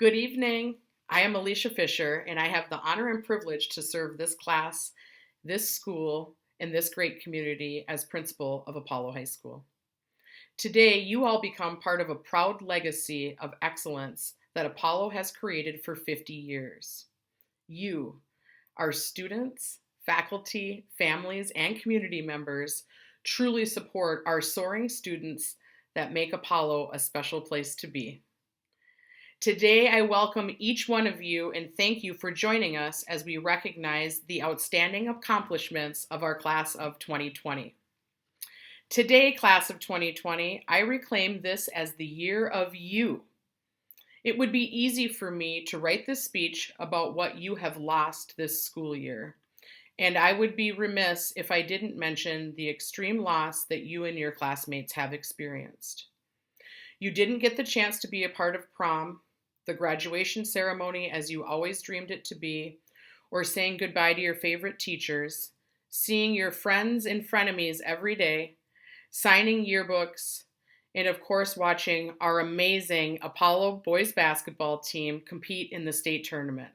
Good evening. I am Alicia Fisher, and I have the honor and privilege to serve this class, this school, and this great community as principal of Apollo High School. Today, you all become part of a proud legacy of excellence that Apollo has created for 50 years. You, our students, faculty, families, and community members, truly support our soaring students that make Apollo a special place to be. Today, I welcome each one of you and thank you for joining us as we recognize the outstanding accomplishments of our class of 2020. Today, class of 2020, I reclaim this as the year of you. It would be easy for me to write this speech about what you have lost this school year, and I would be remiss if I didn't mention the extreme loss that you and your classmates have experienced. You didn't get the chance to be a part of prom, the graduation ceremony as you always dreamed it to be, or saying goodbye to your favorite teachers, seeing your friends and frenemies every day, signing yearbooks, and of course watching our amazing Apollo boys basketball team compete in the state tournament,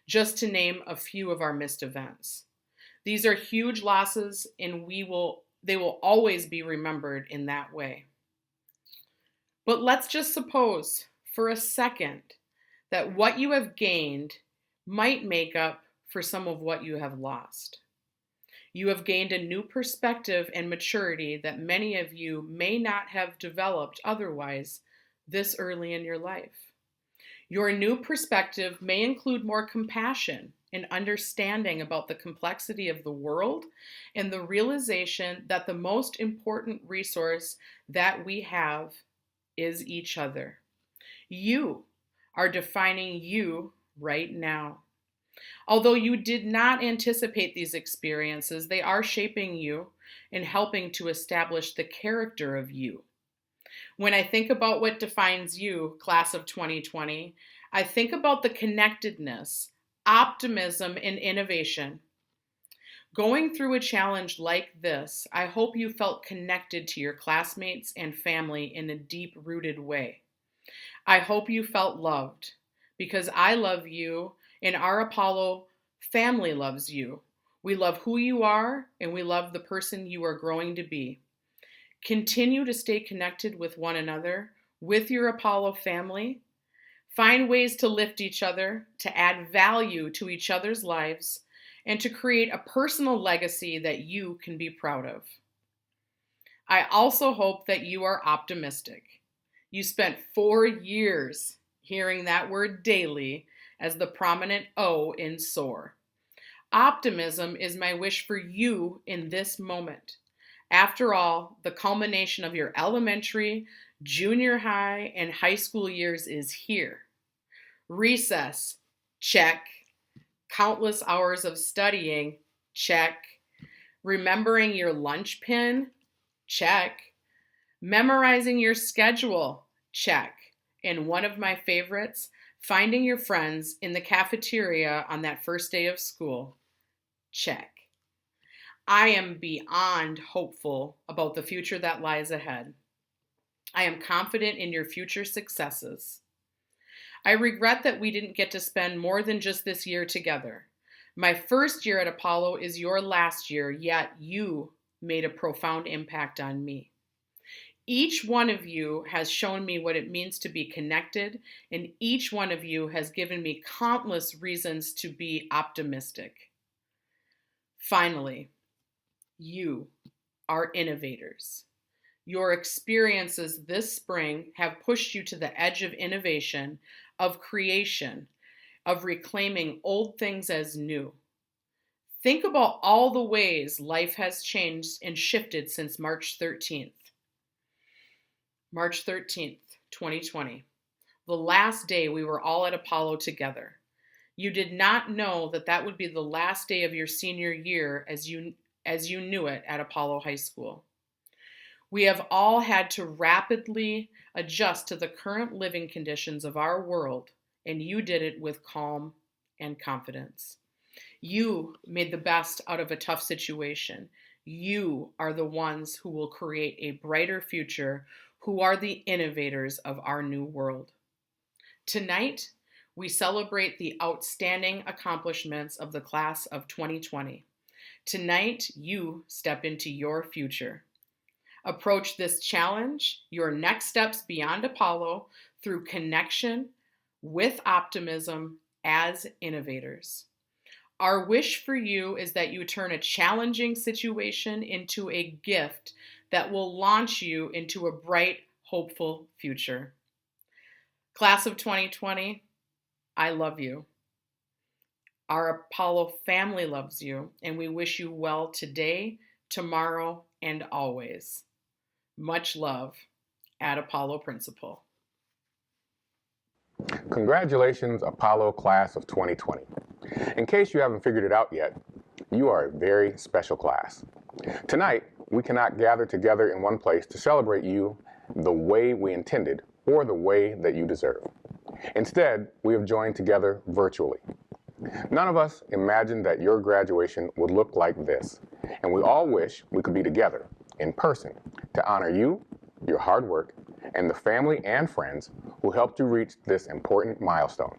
just to name a few of our missed events. These are huge losses, and they will always be remembered in that way. But let's just suppose for a second that what you have gained might make up for some of what you have lost. You have gained a new perspective and maturity that many of you may not have developed otherwise this early in your life. Your new perspective may include more compassion and understanding about the complexity of the world and the realization that the most important resource that we have is each other. You are defining you right now. Although you did not anticipate these experiences, they are shaping you and helping to establish the character of you. When I think about what defines you, class of 2020, I think about the connectedness, optimism, and innovation. Going through a challenge like this, I hope you felt connected to your classmates and family in a deep-rooted way. I hope you felt loved because I love you and our Apollo family loves you. We love who you are and we love the person you are growing to be. Continue to stay connected with one another, with your Apollo family. Find ways to lift each other, to add value to each other's lives, and to create a personal legacy that you can be proud of. I also hope that you are optimistic. You spent 4 years hearing that word daily as the prominent O in SOAR. Optimism is my wish for you in this moment. After all, the culmination of your elementary, junior high, and high school years is here. Recess, check. Countless hours of studying, check. Remembering your lunch pin, check. Memorizing your schedule, check. And one of my favorites, finding your friends in the cafeteria on that first day of school, check. I am beyond hopeful about the future that lies ahead. I am confident in your future successes. I regret that we didn't get to spend more than just this year together. My first year at Apollo is your last year, yet you made a profound impact on me. Each one of you has shown me what it means to be connected, and each one of you has given me countless reasons to be optimistic. Finally, you are innovators. Your experiences this spring have pushed you to the edge of innovation, of creation, of reclaiming old things as new. Think about all the ways life has changed and shifted since March 13th. March 13th, 2020, the last day we were all at Apollo together. You did not know that that would be the last day of your senior year as you knew it at Apollo High School. We have all had to rapidly adjust to the current living conditions of our world, and you did it with calm and confidence. You made the best out of a tough situation. You are the ones who will create a brighter future, who are the innovators of our new world. Tonight, We celebrate the outstanding accomplishments of the class of 2020. Tonight, you step into your future. Approach this challenge, your next steps beyond Apollo, through connection with optimism as innovators. Our wish for you is that you turn a challenging situation into a gift that will launch you into a bright, hopeful future. Class of 2020, I love you. Our Apollo family loves you, and we wish you well today, tomorrow, and always. Much love, at Apollo Principal. Congratulations, Apollo Class of 2020. In case you haven't figured it out yet, you are a very special class. Tonight, we cannot gather together in one place to celebrate you the way we intended or the way that you deserve. Instead, we have joined together virtually. None of us imagined that your graduation would look like this, and we all wish we could be together in person to honor you, your hard work, and the family and friends who helped you reach this important milestone.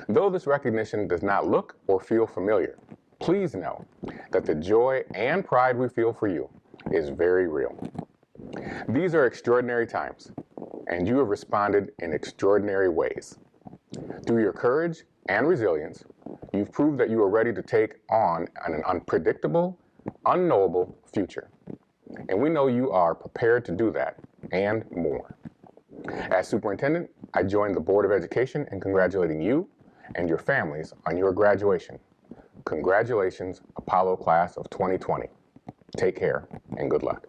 Though this recognition does not look or feel familiar, please know that the joy and pride we feel for you is very real. These are extraordinary times, and you have responded in extraordinary ways. Through your courage and resilience, you've proved that you are ready to take on an unpredictable, unknowable future. And we know you are prepared to do that and more. As superintendent, I join the Board of Education in congratulating you and your families on your graduation. Congratulations, Apollo Class of 2020. Take care and good luck.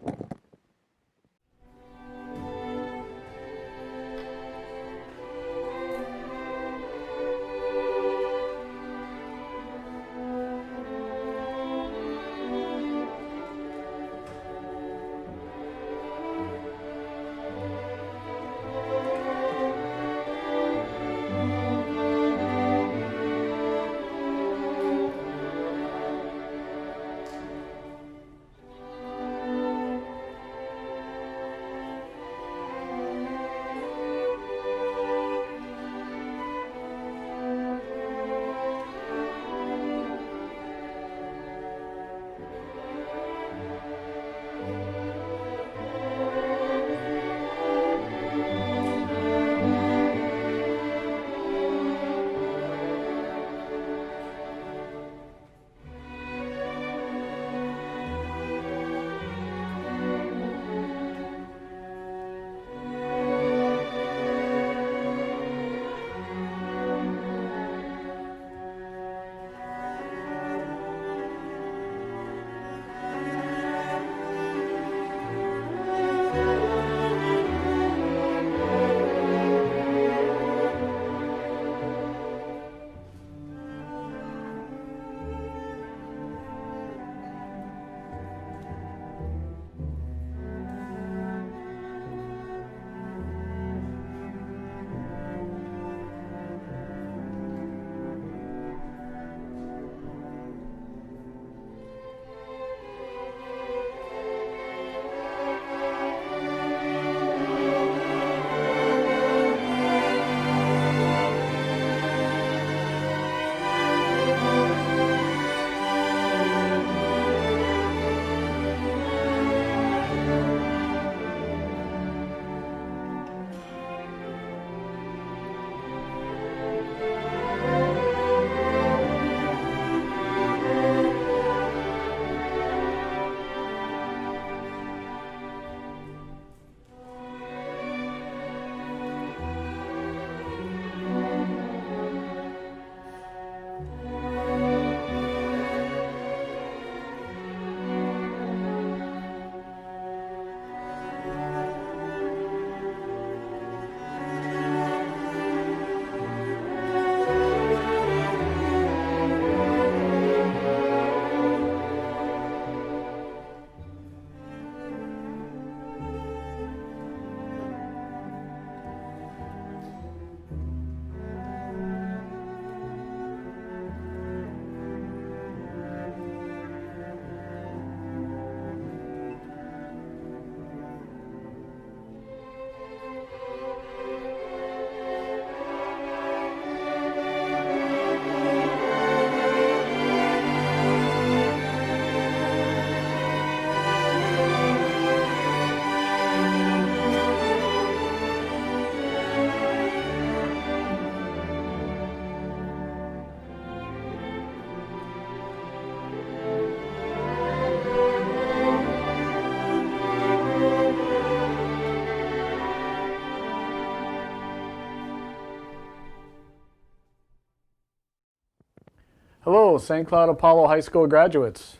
Hello, St. Cloud Apollo High School graduates.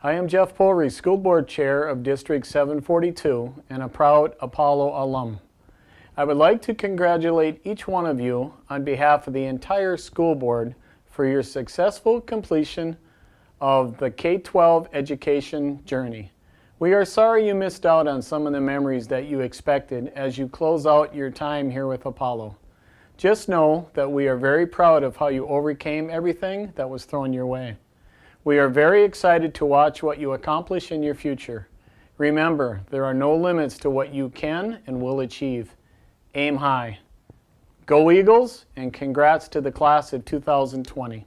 I am Jeff Polry, School Board Chair of District 742 and a proud Apollo alum. I would like to congratulate each one of you on behalf of the entire school board for your successful completion of the K-12 education journey. We are sorry you missed out on some of the memories that you expected as you close out your time here with Apollo. Just know that we are very proud of how you overcame everything that was thrown your way. We are very excited to watch what you accomplish in your future. Remember, there are no limits to what you can and will achieve. Aim high. Go Eagles, and congrats to the class of 2020.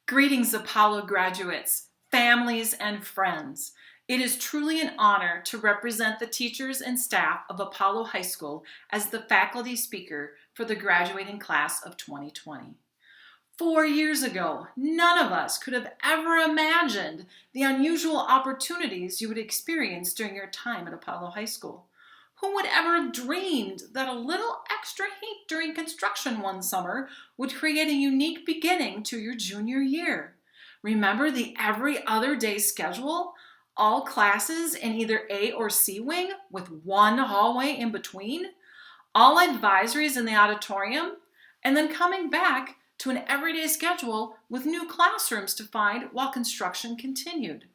Greetings, Apollo graduates, families, and friends. It is truly an honor to represent the teachers and staff of Apollo High School as the faculty speaker for the graduating class of 2020. 4 years ago, none of us could have ever imagined the unusual opportunities you would experience during your time at Apollo High School. Who would ever have dreamed that a little extra heat during construction one summer would create a unique beginning to your junior year? Remember the every other day schedule? All classes in either A or C wing with one hallway in between? All advisories in the auditorium? And then coming back to an everyday schedule with new classrooms to find while construction continued.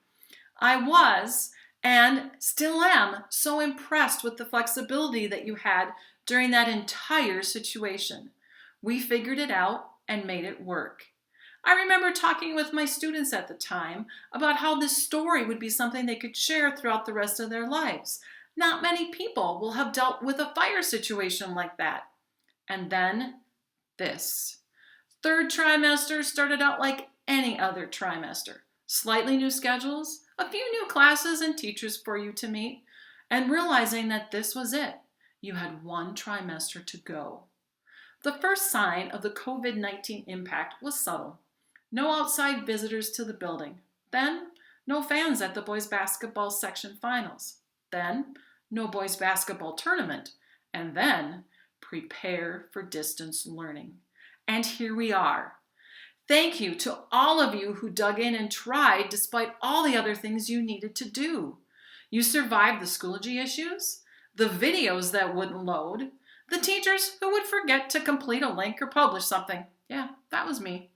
I was, and still am so impressed with the flexibility that you had during that entire situation. We figured it out and made it work. I remember talking with my students at the time about how this story would be something they could share throughout the rest of their lives. Not many people will have dealt with a fire situation like that. And then this. Third trimester started out like any other trimester. Slightly new schedules, a few new classes and teachers for you to meet, and realizing that this was it. You had one trimester to go. The first sign of the COVID-19 impact was subtle. No outside visitors to the building. Then, no fans at the boys basketball section finals. Then, no boys basketball tournament. And then, prepare for distance learning. And here we are. Thank you to all of you who dug in and tried despite all the other things you needed to do. You survived the Schoology issues, the videos that wouldn't load, the teachers who would forget to complete a link or publish something. Yeah, that was me.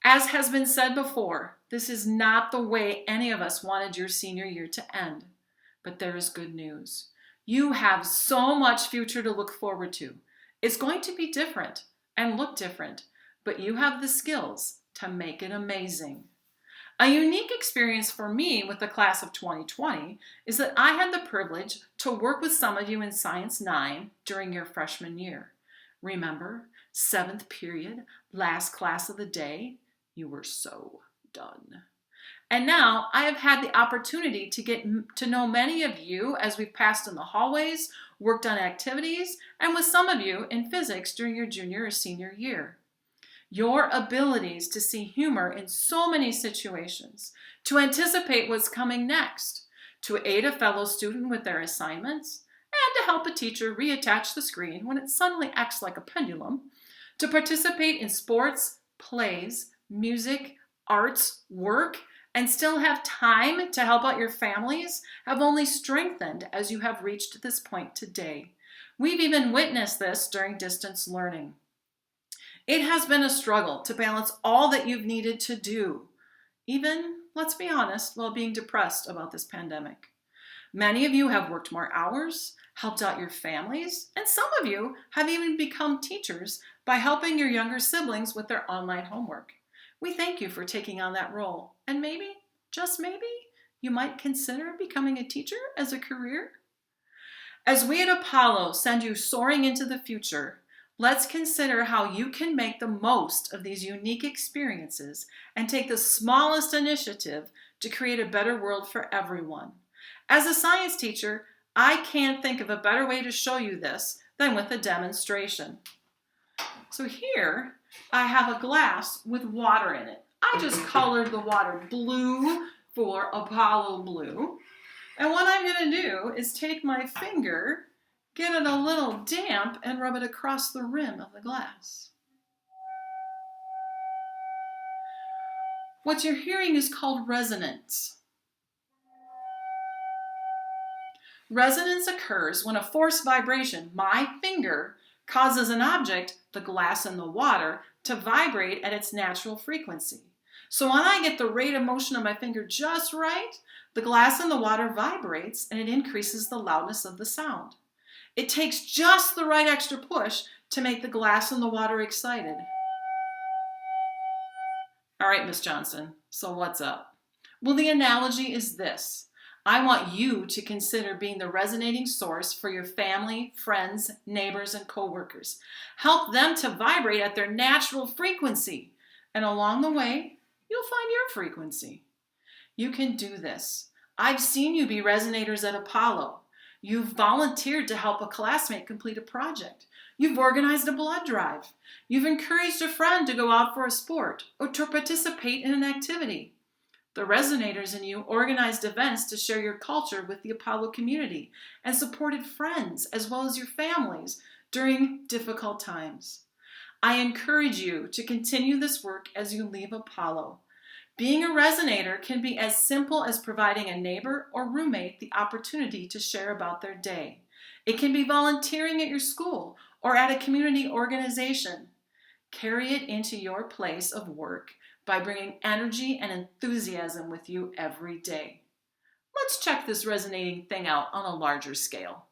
As has been said before, this is not the way any of us wanted your senior year to end. But there is good news. You have so much future to look forward to. It's going to be different and look different, but you have the skills to make it amazing. A unique experience for me with the class of 2020 is that I had the privilege to work with some of you in Science 9 during your freshman year. Remember, 7th period, last class of the day? You were so done. And now I have had the opportunity to get to know many of you as we've passed in the hallways, worked on activities, and with some of you in physics during your junior or senior year. Your abilities to see humor in so many situations, to anticipate what's coming next, to aid a fellow student with their assignments, and to help a teacher reattach the screen when it suddenly acts like a pendulum, to participate in sports, plays, music, arts, work, and still have time to help out your families have only strengthened as you have reached this point today. We've even witnessed this during distance learning. It has been a struggle to balance all that you've needed to do, even, let's be honest, while being depressed about this pandemic. Many of you have worked more hours, helped out your families, and some of you have even become teachers by helping your younger siblings with their online homework. We thank you for taking on that role, and maybe, just maybe, you might consider becoming a teacher as a career. As we at Apollo send you soaring into the future, let's consider how you can make the most of these unique experiences and take the smallest initiative to create a better world for everyone. As a science teacher, I can't think of a better way to show you this than with a demonstration. So here, I have a glass with water in it. I just colored the water blue for Apollo Blue. And what I'm going to do is take my finger, get it a little damp, and rub it across the rim of the glass. What you're hearing is called resonance. Resonance occurs when a force vibration, my finger, causes an object, the glass and the water, to vibrate at its natural frequency. So when I get the rate of motion of my finger just right, the glass and the water vibrates and it increases the loudness of the sound. It takes just the right extra push to make the glass and the water excited. All right, Miss Johnson, so what's up? Well, the analogy is this. I want you to consider being the resonating source for your family, friends, neighbors, and coworkers. Help them to vibrate at their natural frequency. And along the way, you'll find your frequency. You can do this. I've seen you be resonators at Apollo. You've volunteered to help a classmate complete a project. You've organized a blood drive. You've encouraged a friend to go out for a sport or to participate in an activity. The resonators in you organized events to share your culture with the Apollo community and supported friends as well as your families during difficult times. I encourage you to continue this work as you leave Apollo. Being a resonator can be as simple as providing a neighbor or roommate the opportunity to share about their day. It can be volunteering at your school or at a community organization. Carry it into your place of work by bringing energy and enthusiasm with you every day. Let's check this resonating thing out on a larger scale.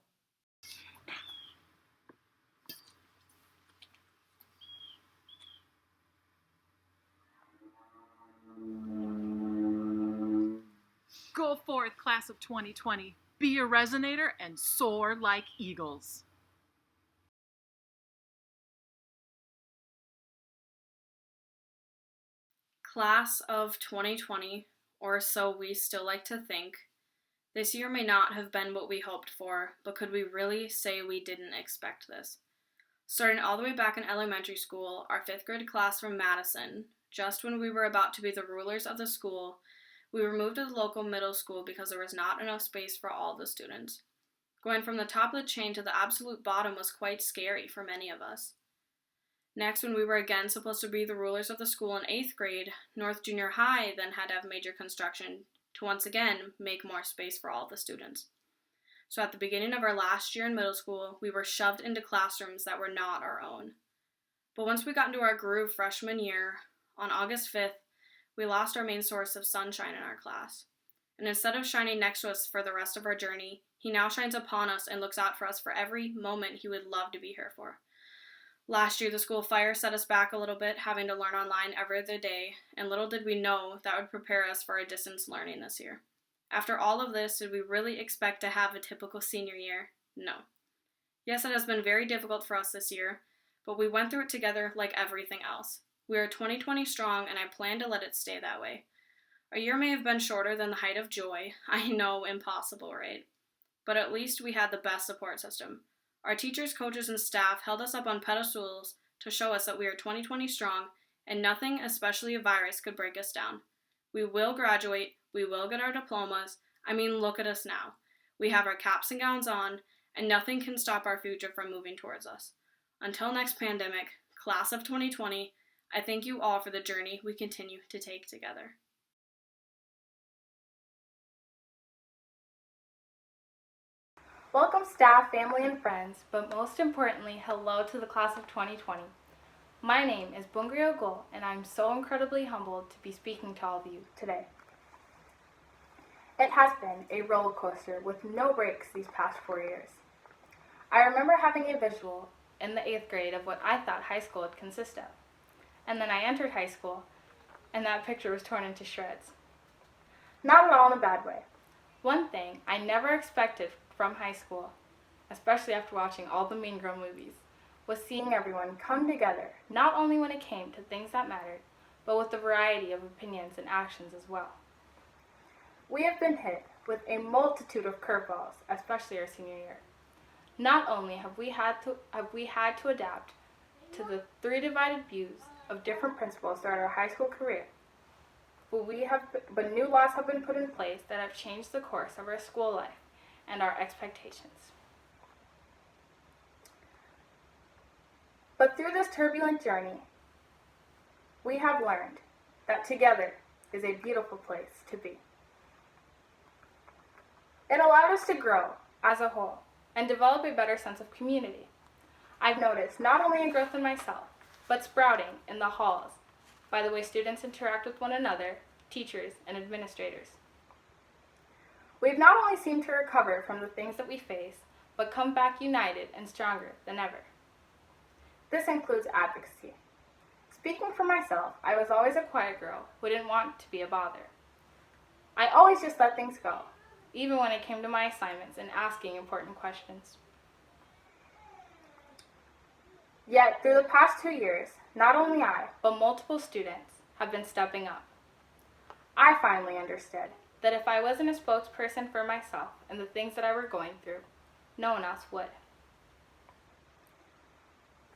Go forth, class of 2020. Be a resonator and soar like eagles. Class of 2020, or so we still like to think, this year may not have been what we hoped for, but could we really say we didn't expect this? Starting all the way back in elementary school, our 5th grade class from Madison, just when we were about to be the rulers of the school, we were moved to the local middle school because there was not enough space for all the students. Going from the top of the chain to the absolute bottom was quite scary for many of us. Next, when we were again supposed to be the rulers of the school in 8th grade, North Junior High then had to have major construction to once again make more space for all the students. So at the beginning of our last year in middle school, we were shoved into classrooms that were not our own. But once we got into our groove freshman year, on August 5th, we lost our main source of sunshine in our class. And instead of shining next to us for the rest of our journey, he now shines upon us and looks out for us for every moment he would love to be here for. Last year, the school fire set us back a little bit, having to learn online every other day, and little did we know that would prepare us for our distance learning this year. After all of this, did we really expect to have a typical senior year? No. Yes, it has been very difficult for us this year, but we went through it together like everything else. We are 2020 strong, and I plan to let it stay that way. A year may have been shorter than the height of joy. I know, impossible, right? But at least we had the best support system. Our teachers, coaches, and staff held us up on pedestals to show us that we are 2020 strong, and nothing, especially a virus, could break us down. We will graduate. We will get our diplomas. I mean, look at us now. We have our caps and gowns on, and nothing can stop our future from moving towards us. Until next pandemic, class of 2020, I thank you all for the journey we continue to take together. Welcome staff, family, and friends, but most importantly, hello to the class of 2020. My name is Bungrio Gul, and I'm so incredibly humbled to be speaking to all of you today. It has been a roller coaster with no breaks these past 4 years. I remember having a visual in the 8th grade of what I thought high school would consist of. And then I entered high school, and that picture was torn into shreds. Not at all in a bad way. One thing I never expected from high school, especially after watching all the Mean Girl movies, was seeing everyone come together, not only when it came to things that mattered, but with a variety of opinions and actions as well. We have been hit with a multitude of curveballs, especially our senior year. Not only have we had to adapt to the 3 divided views of different principals throughout our high school career, but new laws have been put in place that have changed the course of our school life and our expectations. But through this turbulent journey, we have learned that together is a beautiful place to be. It allowed us to grow as a whole and develop a better sense of community. I've noticed not only a growth in myself, but sprouting in the halls by the way students interact with one another, teachers, and administrators. We've not only seemed to recover from the things that we face, but come back united and stronger than ever. This includes advocacy. Speaking for myself, I was always a quiet girl who didn't want to be a bother. I always just let things go, even when it came to my assignments and asking important questions. Yet, through the past 2 years, not only I, but multiple students have been stepping up. I finally understood that if I wasn't a spokesperson for myself and the things that I were going through, no one else would.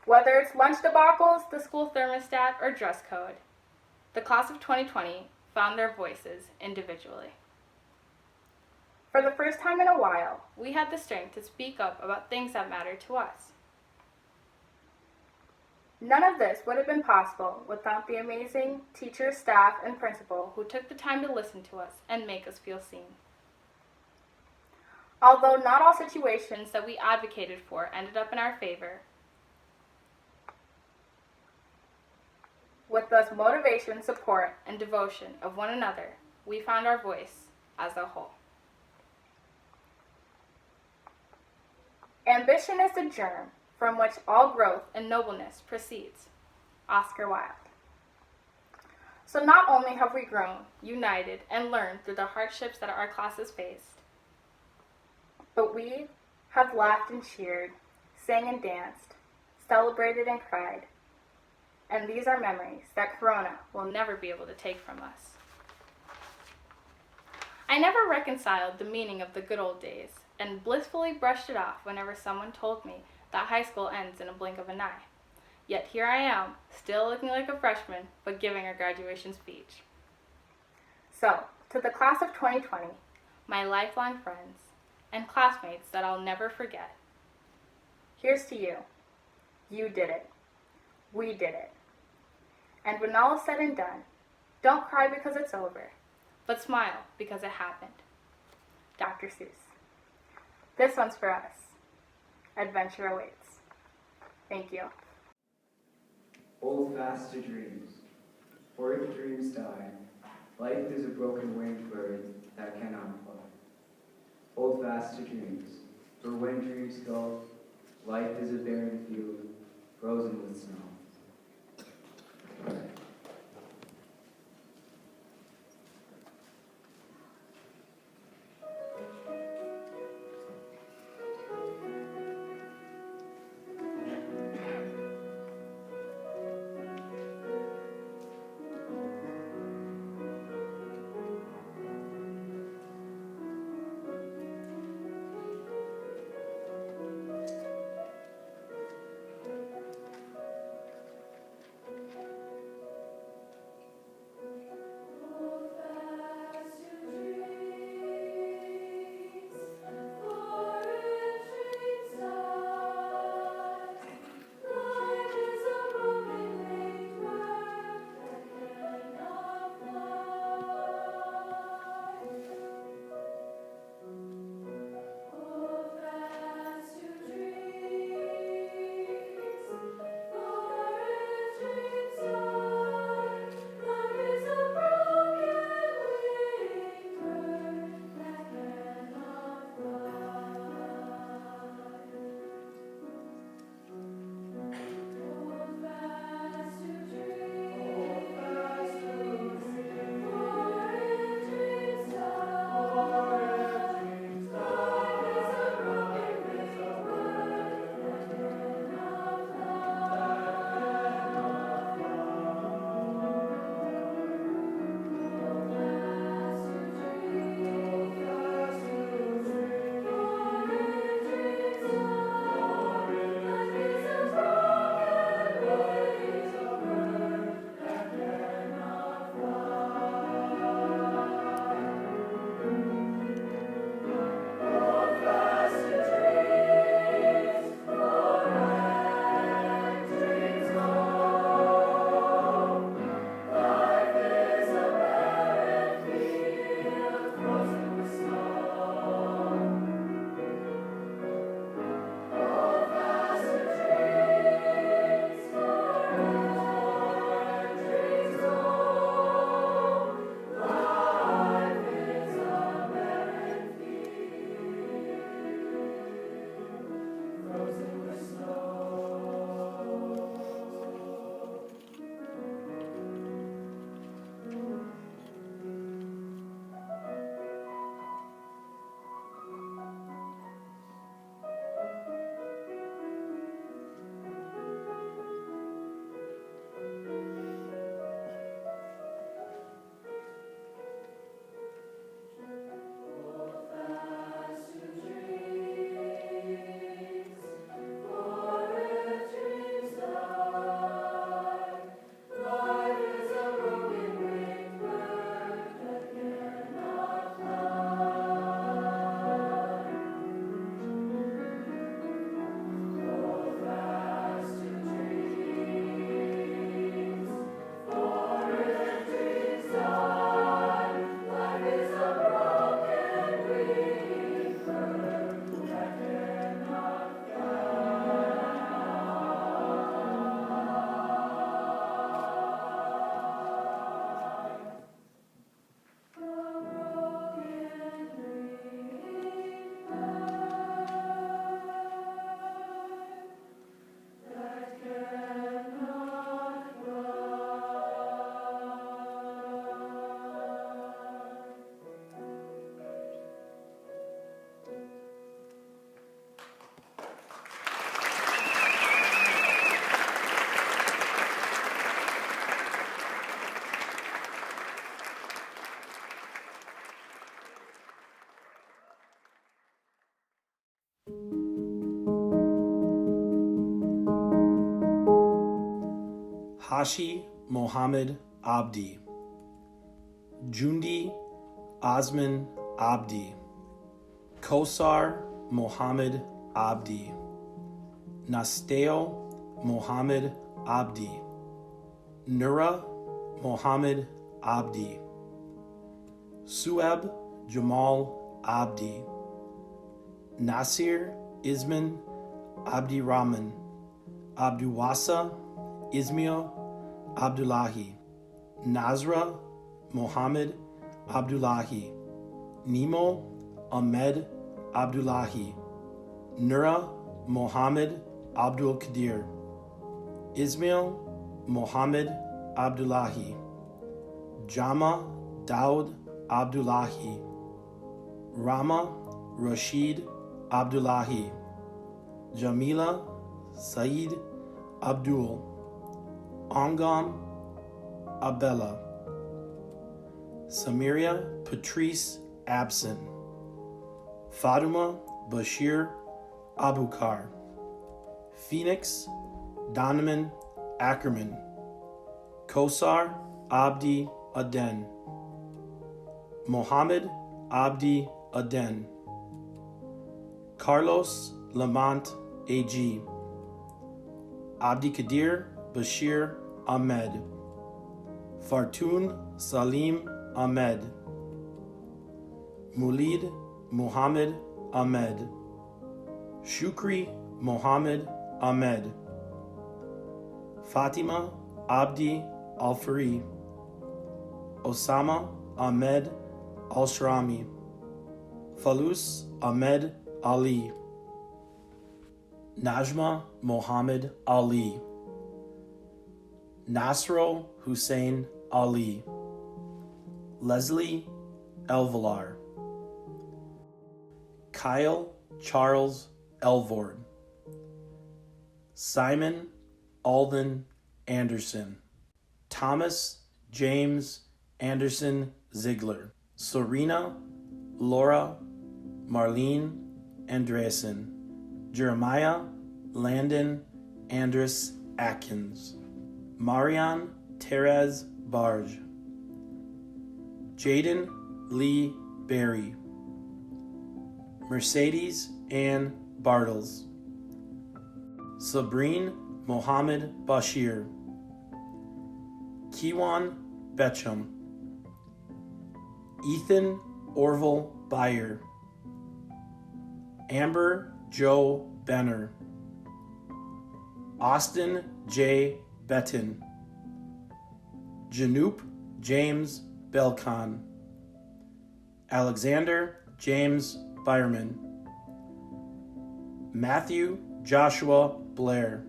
Whether it's lunch debacles, the school thermostat, or dress code, the class of 2020 found their voices individually. For the first time in a while, we had the strength to speak up about things that mattered to us. None of this would have been possible without the amazing teachers, staff, and principal who took the time to listen to us and make us feel seen. Although not all situations that we advocated for ended up in our favor, with the motivation, support, and devotion of one another, we found our voice as a whole. Ambition is the germ from which all growth and nobleness proceeds. Oscar Wilde. So not only have we grown, united, and learned through the hardships that our classes faced, but we have laughed and cheered, sang and danced, celebrated and cried. And these are memories that Corona will never be able to take from us. I never reconciled the meaning of the good old days and blissfully brushed it off whenever someone told me that high school ends in a blink of an eye. Yet here I am, still looking like a freshman, but giving a graduation speech. So, to the class of 2020, my lifelong friends, and classmates that I'll never forget, here's to you. You did it. We did it. And when all is said and done, don't cry because it's over, but smile because it happened. Dr. Seuss. This one's for us. Adventure awaits. Thank you. Hold fast to dreams, for if dreams die, life is a broken winged bird that cannot fly. Hold fast to dreams, for when dreams go, life is a barren field, frozen with snow. Ashi Mohammed Abdi, Jundi Osman Abdi, Kosar Mohammed Abdi, Nasteo Mohammed Abdi, Nura Mohammed Abdi, Sueb Jamal Abdi, Nasir Isman Abdi Rahman, Abduwasa Ismail Abdullahi, Nazra Mohammed Abdullahi, Nemo Ahmed Abdullahi, Nura Mohammed Abdul Qadir, Ismail Mohammed Abdullahi, Jama Daud Abdullahi, Rama Rashid Abdullahi, Jamila Saeed Abdul, Angam Abella, Samiria Patrice Abson, Fatuma Bashir Abukar, Phoenix Donovan Ackerman, Kosar Abdi Aden, Mohammed Abdi Aden, Carlos Lamont AG, Abdi Kadir Bashir Ahmed, Fartun Salim Ahmed, Mulid Muhammad Ahmed, Shukri Mohammed Ahmed, Fatima Abdi Al-Fari, Osama Ahmed Al-Shrami, Falus Ahmed Ali, Najma Mohammed Ali, Nasro Hussein Ali, Leslie Elvalar, Kyle Charles Elvord, Simon Alden Anderson, Thomas James Anderson Ziegler, Serena Laura Marlene Andreessen, Jeremiah Landon Andrus Atkins, Marian Terez Barge, Jaden Lee Berry, Mercedes Ann Bartles, Sabrine Mohammed Bashir, Kiwan Betcham, Ethan Orville Beyer, Amber Joe Benner, Austin J. Betton, Janoop James Belcon, Alexander James Byerman, Matthew Joshua Blair,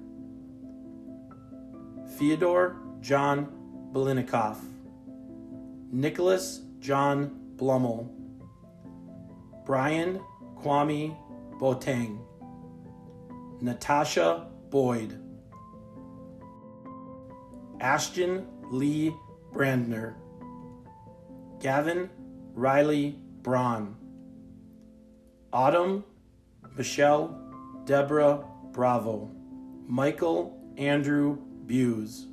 Fyodor John Belinikoff, Nicholas John Blummel, Brian Kwame Boateng, Natasha Boyd, Ashton Lee Brandner, Gavin Riley Braun, Autumn Michelle Deborah Bravo, Michael Andrew Buse,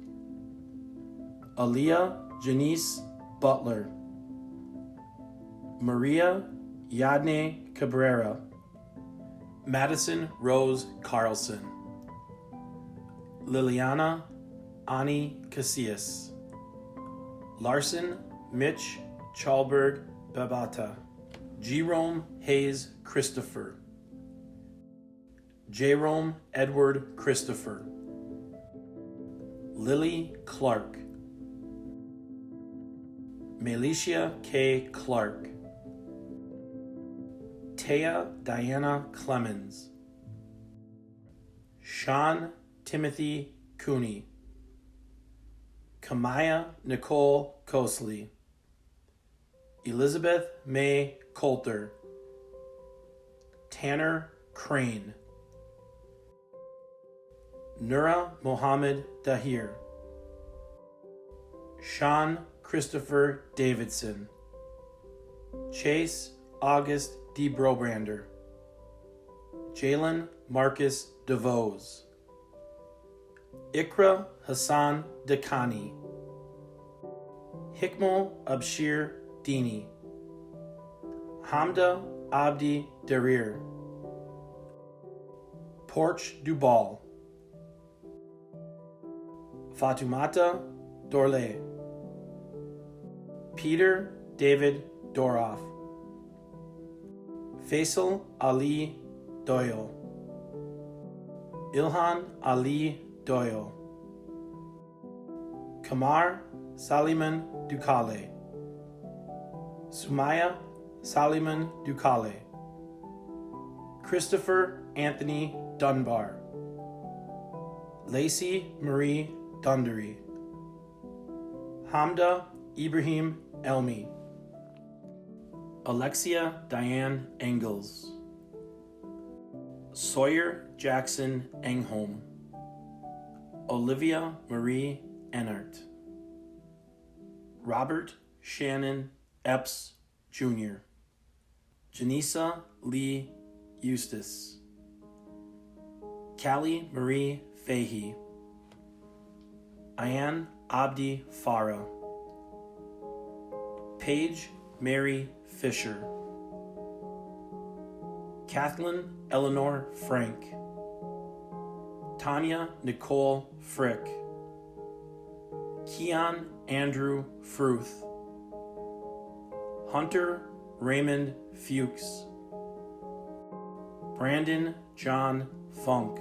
Aaliyah Janice Butler, Maria Yadne Cabrera, Madison Rose Carlson, Liliana Ani Casillas, Larson Mitch Chalberg Babata, Jerome Hayes Christopher, Jerome Edward Christopher, Lily Clark, Melicia K. Clark, Taya Diana Clemens, Sean Timothy Cooney, Kamaya Nicole Cosley, Elizabeth May Coulter, Tanner Crane, Nura Mohammed Dahir, Sean Christopher Davidson, Chase August D. Brobrander, Jalen Marcus DeVos, Ikra Hassan Dakhani, Hikmal Abshir Dini, Hamda Abdi Darir, Porch Dubal, Fatumata Dorle, Peter David Doroff, Faisal Ali Doyle, Ilhan Ali Doyle, Kamar Saliman Dukale, Sumaya Saliman Dukale, Christopher Anthony Dunbar, Lacey Marie Dundary, Hamda Ibrahim Elmi, Alexia Diane Engels, Sawyer Jackson Engholm, Olivia Marie Enart, Robert Shannon Epps Jr., Janisa Lee Eustace, Callie Marie Fahey, Ayan Abdi Farah, Paige Mary Fisher, Kathleen Eleanor Frank, Tanya Nicole Frick, Keon Andrew Fruth, Hunter Raymond Fuchs, Brandon John Funk,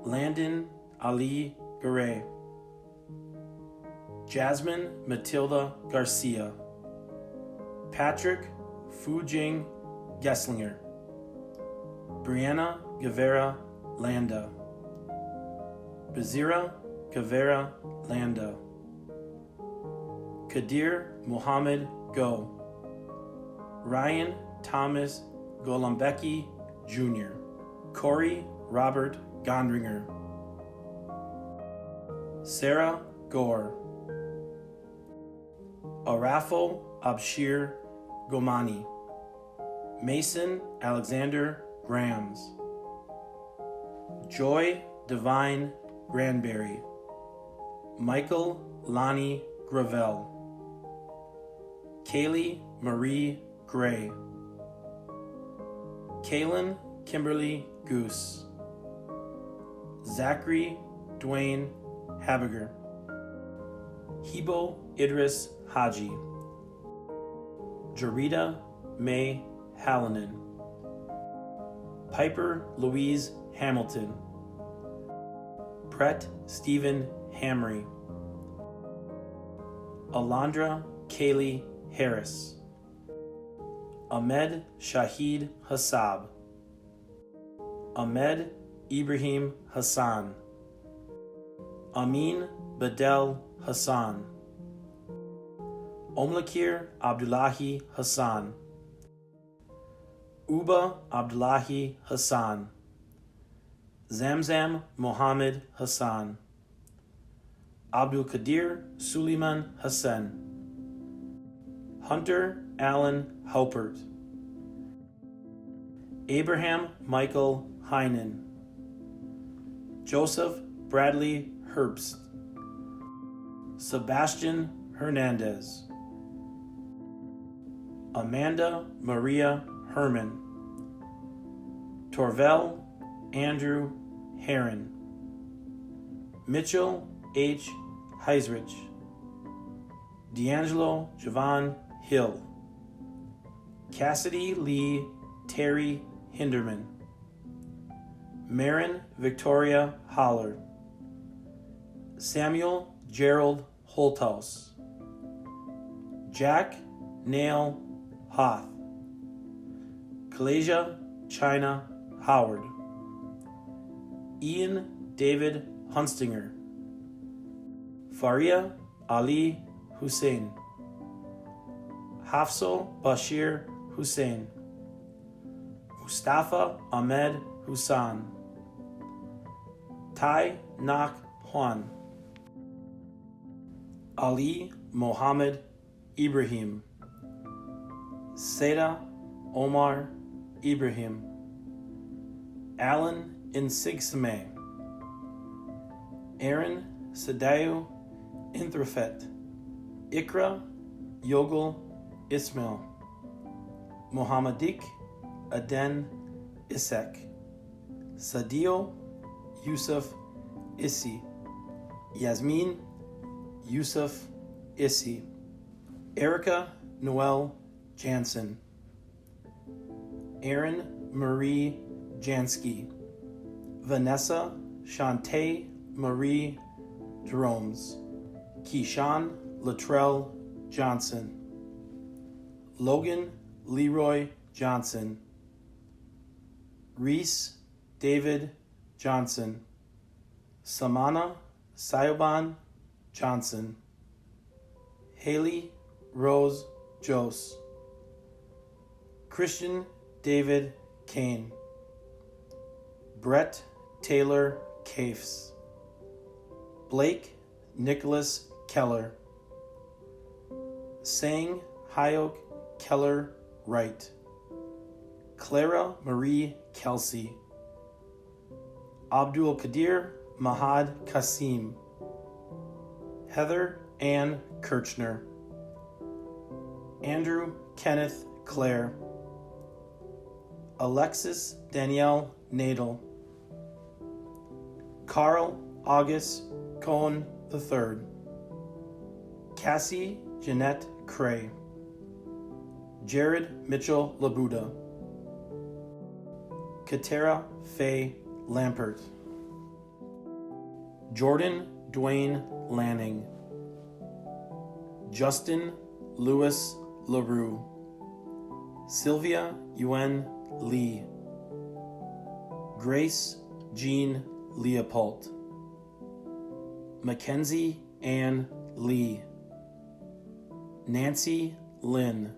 Landon Ali Garay, Jasmine Matilda Garcia, Patrick Fujing Gesslinger, Brianna Guevara Landa, Bazira Guevara Landa, Kadir Muhammad Go, Ryan Thomas Golombecki Jr., Corey Robert Gondringer, Sarah Gore, Arafo Abshir Gomani, Mason Alexander Grams, Joy Divine Granberry, Michael Lonnie Gravel, Kaylee Marie Gray, Kaylin Kimberly Goose, Zachary Dwayne Habiger, Hebo Idris Haji, Jarita May Hallinan, Piper Louise Hamilton, Brett Stephen Hamry, Alondra Kaylee Harris, Ahmed Shahid Hassab, Ahmed Ibrahim Hassan, Amin Badel Hassan, Omlakir Abdullahi Hassan, Uba Abdullahi Hassan, Zamzam Mohammed Hassan, Abdul Qadir Suleiman Hassan, Hunter Allen Haupert, Abraham Michael Heinen, Joseph Bradley Herbst, Sebastian Hernandez, Amanda Maria Herman, Torvel Andrew Heron, Mitchell H. Heisrich, D'Angelo Javon Hill, Cassidy Lee Terry Hinderman, Marin Victoria Holler, Samuel Gerald Holthaus, Jack Nail Hoth, Kalasia China Howard, Ian David Hunstinger, Faria Ali Hussein, Hafsal Bashir Hussein, Mustafa Ahmed Hussan, Tai Nak Juan, Ali Mohammed Ibrahim, Seda Omar Ibrahim, Alan Insigsame, Aaron Sadayu Inthrafet, Ikra Yogul Ismail, Mohammedik Aden Isek, Sadio Yusuf Issi, Yasmin Yusuf Issi, Erica Noel Jansen, Erin Marie Jansky, Vanessa Shantae Marie Jeromes, Keyshawn Latrell Johnson, Logan Leroy Johnson, Reese David Johnson, Samana Sayoban Johnson, Haley Rose Jose, Christian David Kane, Brett Taylor Cafes, Blake Nicholas Keller, Sang Hyok Keller Wright, Clara Marie Kelsey, Abdul Qadir Mahad Kasim, Heather Ann Kirchner, Andrew Kenneth Clare, Alexis Danielle Nadel, Carl August Cohen III, Cassie Jeanette Cray, Jared Mitchell Labuda, Katera Faye Lampert, Jordan Dwayne Lanning, Justin Lewis LaRue, Sylvia Yuen Lee, Grace Jean Leopold, Mackenzie Ann Lee, Nancy Lynn,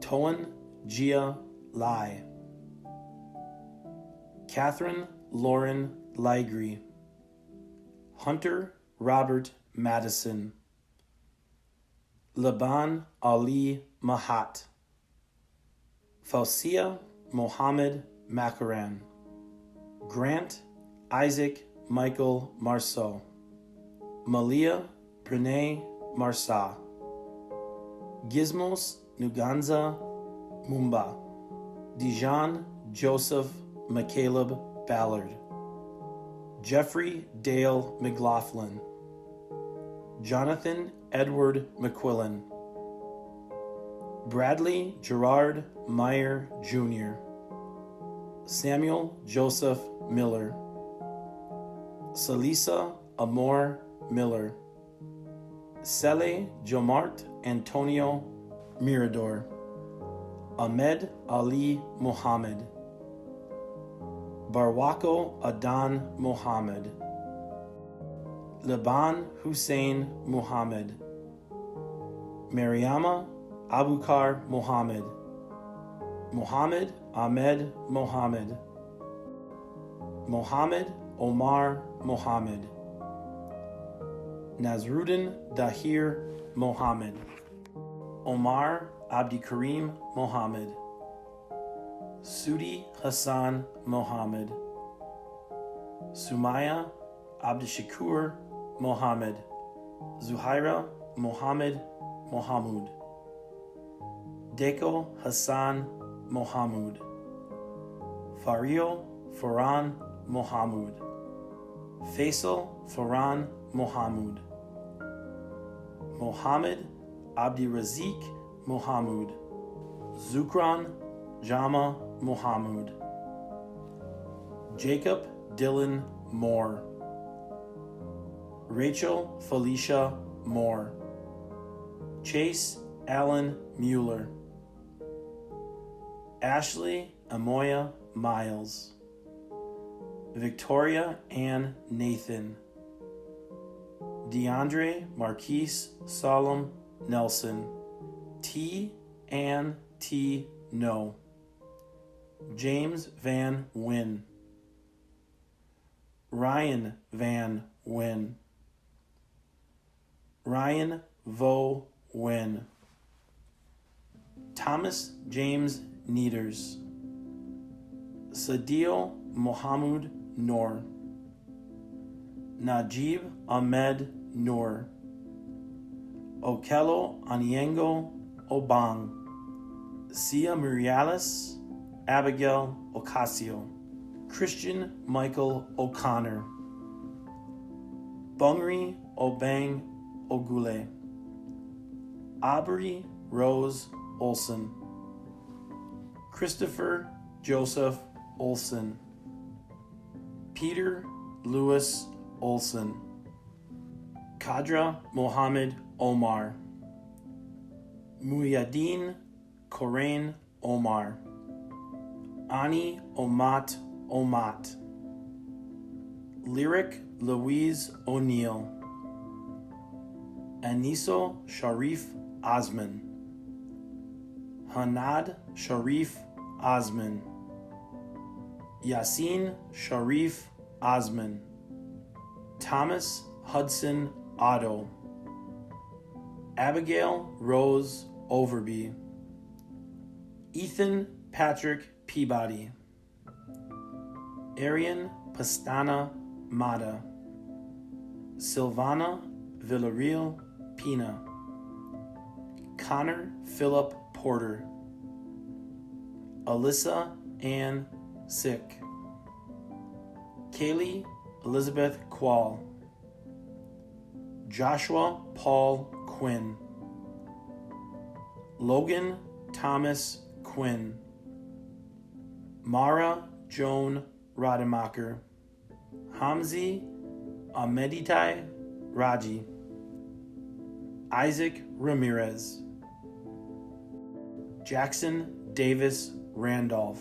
Toan Gia Lai, Catherine Lauren Ligre, Hunter Robert Madison, Laban Ali Mahat, Fausia Mohammed Makaran, Grant Isaac Michael Marceau, Malia Brene Marsa, Gizmos Nuganza Mumba, Dijon Joseph McCaleb Ballard, Jeffrey Dale McLaughlin, Jonathan Edward McQuillan, Bradley Gerard Meyer Jr., Samuel Joseph Miller, Salisa Amor Miller, Sele Jomart Antonio Mirador, Ahmed Ali Mohammed, Barwako Adan Mohammed, Liban Hussein Mohammed, Mariama Abukar Mohammed, Mohammed Ahmed Mohammed, Mohammed Omar Mohammed, Nazruddin Dahir Mohammed, Omar Abdikarim Mohammed, Sudi Hassan Mohammed, Sumaya Abdishakur Mohammed, Zuhaira Mohammed Mohamud, Deko Hassan Mohamud, Fario Farhan Mohamud, Faisal Farhan Mohamud, Mohammed Abdirazik Mohamud, Zukran Jama Mohamud, Jacob Dylan Moore, Rachel Felicia Moore, Chase Allen Mueller, Ashley Amoya Miles, Victoria Ann Nathan, DeAndre Marquise Solemn Nelson, T. Ann T. No, James Van Wyn, Ryan Van Wyn, Ryan Vo Wyn, Thomas James Needers, Sadio Mohammed Noor, Najib Ahmed Noor, Okello Aniengo Obang, Sia Murialis Abigail Ocasio, Christian Michael O'Connor, Bungri Obang Ogule, Aubrey Rose Olson, Christopher Joseph Olson, Peter Lewis Olson, Kadra Mohammed Omar, Muyaddin Korain Omar, Ani Omat Omat, Lyric Louise O'Neill, Aniso Sharif Osman, Hanad Sharif Osman, Yasin Sharif Osman, Thomas Hudson Otto, Abigail Rose Overby, Ethan Patrick Peabody, Arian Pastana Mata, Silvana Villarreal Pina, Connor Philip Porter, Alyssa Ann Sick, Kaylee Elizabeth Quall, Joshua Paul Quinn, Logan Thomas Quinn, Mara Joan Rademacher, Hamzi Ahmeditai Raji, Isaac Ramirez, Jackson Davis Randolph,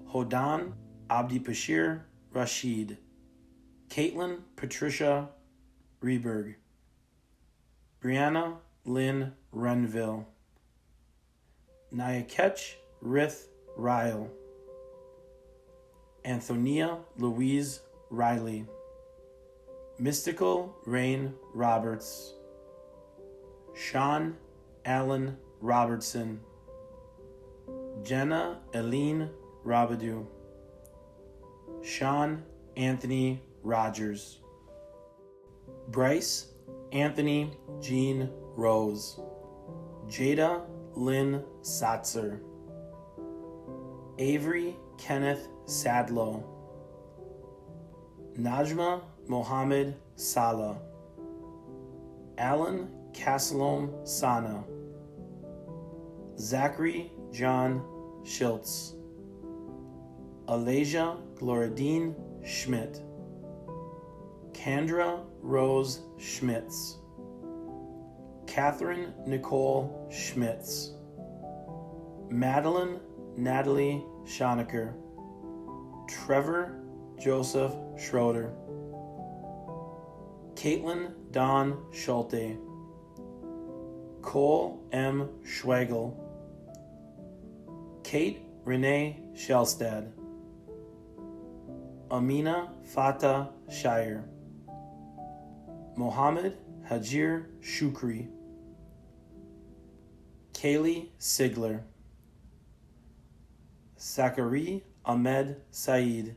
Hodan Abdipashir Rashid, Caitlin Patricia Reberg, Brianna Lynn Renville, Nyakech Rith Ryle, Anthonia Louise Riley, Mystical Rain Roberts, Sean Allen Robertson, Jenna Eileen Rabadou, Sean Anthony Rogers, Bryce Anthony Jean Rose, Jada Lynn Satzer, Avery Kenneth Sadlow, Najma Mohammed Salah, Alan Casalom Sana, Zachary John Schiltz, Alasia Gloradine Schmidt, Kendra Rose Schmitz, Catherine Nicole Schmitz, Madeline Natalie Schonecker, Trevor Joseph Schroeder, Caitlin Dawn Schulte, Cole M. Schwegel, Kate Renee Shelstad, Amina Fatah Shire, Mohammed Hajir Shukri, Kaylee Sigler, Zachary Ahmed Saeed,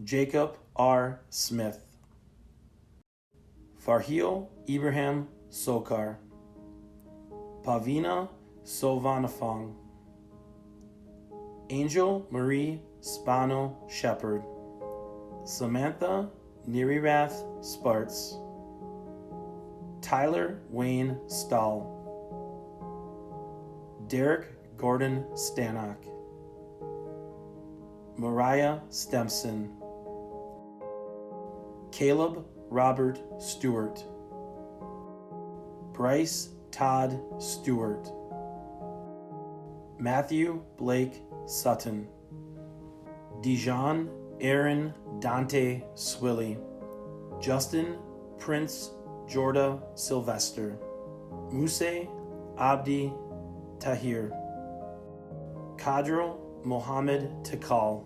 Jacob R. Smith, Farhio Ibrahim Sokar, Pavina Sovanafong, Angel Marie Spano Shepherd, Samantha Nirirath Sparts, Tyler Wayne Stahl, Derek Gordon Stanok, Mariah Stempson, Caleb Robert Stewart, Bryce Todd Stewart, Matthew Blake Sutton, Dijon Aaron Dante Swilly, Justin Prince Jorda Sylvester, Muse Abdi Tahir, Kadro Mohammed Tikal,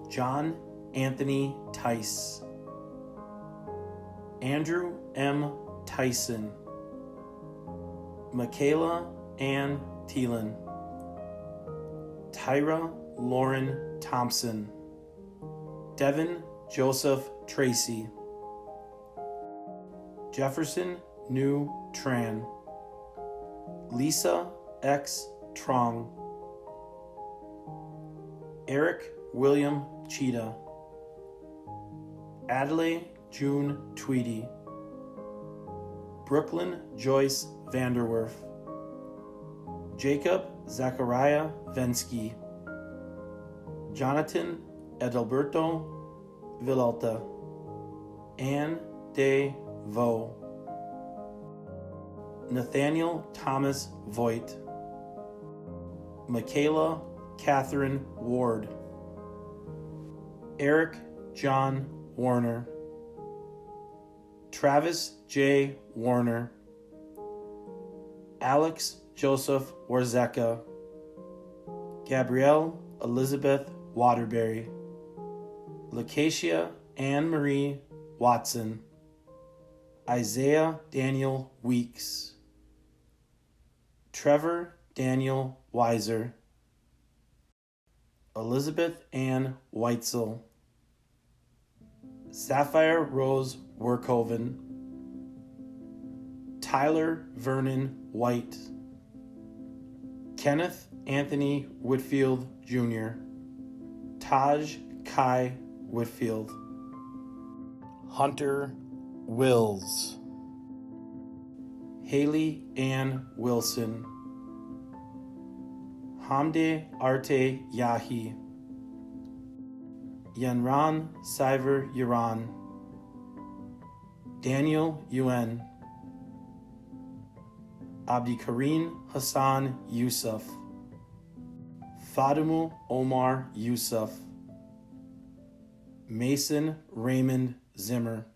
John Anthony Tice, Andrew M. Tyson, Michaela Ann Thielen, Tyra Lauren Thompson, Devin Joseph Tracy, Jefferson Nu Tran, Lisa X Trong, Eric William Cheetah, Adelaide June Tweedy, Brooklyn Joyce Vanderwerf, Jacob Zachariah Vensky, Jonathan Edalberto Villalta, Anne De Vo, Nathaniel Thomas Voigt, Michaela Catherine Ward, Eric John Warner, Travis J. Warner, Alex Joseph Warzeka, Gabrielle Elizabeth Waterbury, Lakeisha Anne Marie Watson, Isaiah Daniel Weeks, Trevor Daniel Weiser, Elizabeth Ann Weitzel, Sapphire Rose Workhoven, Tyler Vernon White, Kenneth Anthony Whitfield Jr., Taj Kai Whitfield, Hunter Wills, Haley Ann Wilson, Hamde Arte Yahi, Yanran Siver Yaran, Daniel Yuen, Abdikarim Hassan Yusuf, Fatimu Omar Yusuf, Mason Raymond Zimmer,